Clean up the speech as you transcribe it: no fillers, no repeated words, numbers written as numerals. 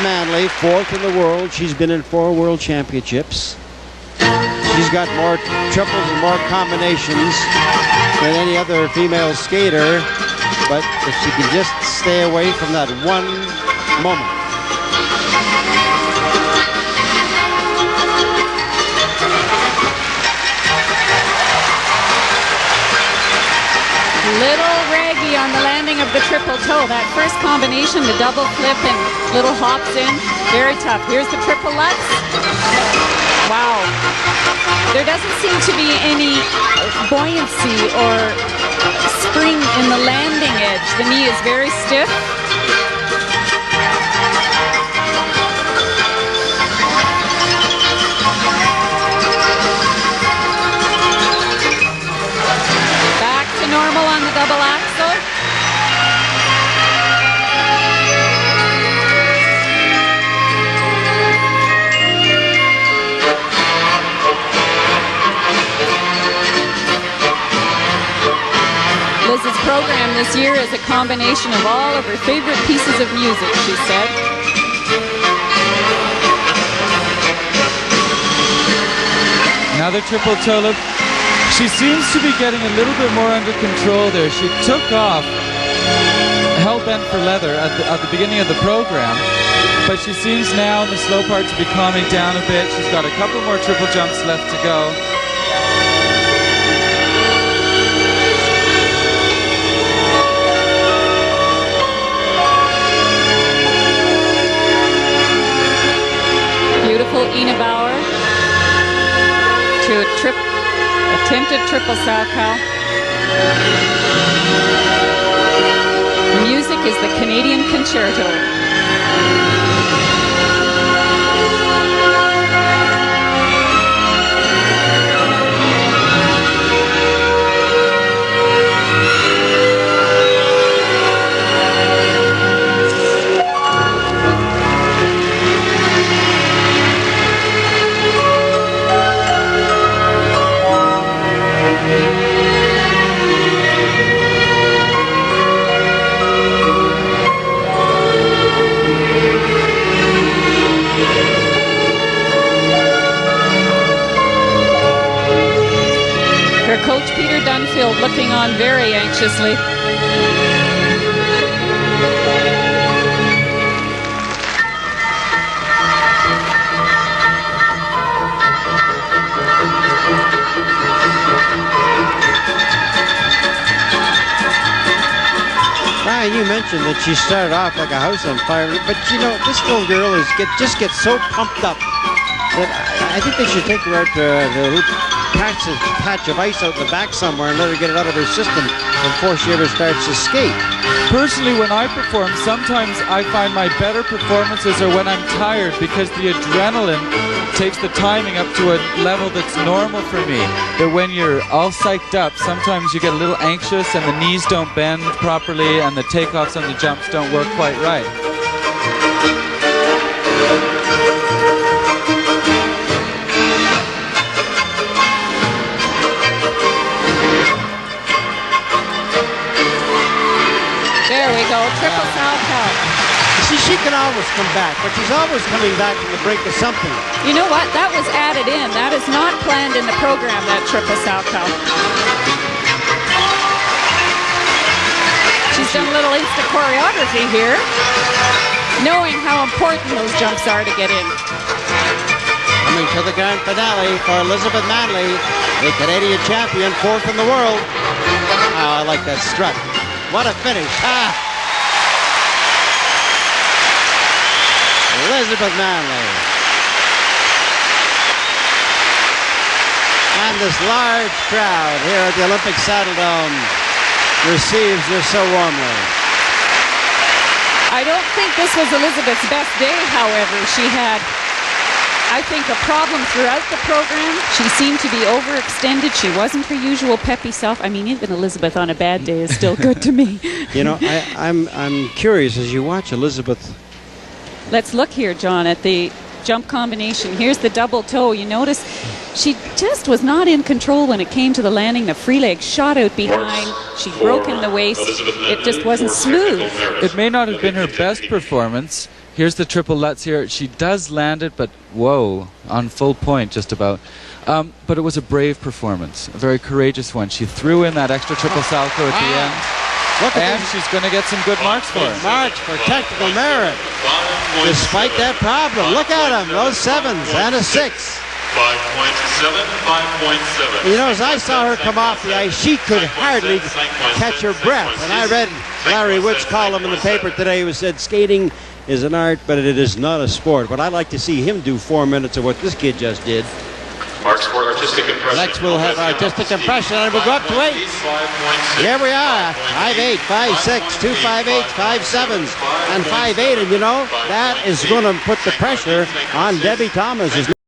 Manley, 4th in the world. She's been in 4 world championships. She's got more triples and more combinations than any other female skater. But if she can just stay away from that one moment. Little raggy on the landing of the triple toe. That first combination, the double flip and little hops in, very tough. Here's the triple lutz. Wow. There doesn't seem to be any buoyancy or spring in the landing edge. The knee is very stiff. Normal on the double axel. Liz's program this year is a combination of all of her favorite pieces of music, she said. Another triple toe loop. She seems to be getting a little bit more under control there. She took off hell-bent for leather at the beginning of the program, but she seems now in the slow part to be calming down a bit. She's got a couple more triple jumps left to go. Beautiful Ina Bauer to a attempted triple Salchow. The music is the Canadian Concerto. Her coach, Peter Dunfield, looking on very anxiously. Ryan, you mentioned that she started off like a house on fire, but you know, this little girl just gets so pumped up that I think they should take her out to the patch of ice out in the back somewhere and let her get it out of her system before she ever starts to skate. Personally, when I perform, sometimes I find my better performances are when I'm tired, because the adrenaline takes the timing up to a level that's normal for me. That when you're all psyched up, sometimes you get a little anxious and the knees don't bend properly and the takeoffs on the jumps don't work quite right. There we go, triple Salchow. See, she can always come back, but she's always coming back from the break of something. You know what? That was added in. That is not planned in the program, that triple Salchow. She's done a little Insta choreography here, knowing how important those jumps are to get in. Coming to the grand finale for Elizabeth Manley, the Canadian champion, 4th in the world. Oh, I like that strut. What a finish. Elizabeth Manley. And this large crowd here at the Olympic Saddledome receives her so warmly. I don't think this was Elizabeth's best day, however. She had, I think, a problem throughout the program. She seemed to be overextended. She wasn't her usual peppy self. I mean, even Elizabeth on a bad day is still good to me. You know, I'm curious as you watch Elizabeth. Let's look here, John, at the jump combination. Here's the double toe. You notice she just was not in control when it came to the landing. The free leg shot out behind. She'd broken the waist. It just wasn't smooth. It may not have been her best performance, Here's the triple Lutz here. She does land it, but whoa, on full point just about. But it was a brave performance, a very courageous one. She threw in that extra triple salto at the end. Look at And she's going to get some good marks for it. marks for technical merit. Despite that problem. Look at him. Those 7s and a 6. 5.7, 5.7. You know, as I saw her come off the ice, she could hardly catch her breath. And I read Larry Wood's column in the paper today who said skating is an art, but it is not a sport. But I'd like to see him do 4 minutes of what this kid just did. Marks for artistic impression. Next we'll have artistic impression, and we'll go up to 8. Here we are, 5'8", 5'6", 2 5'8", 5 7s, and 5'8", and you know, that is going to put the pressure on Debi Thomas.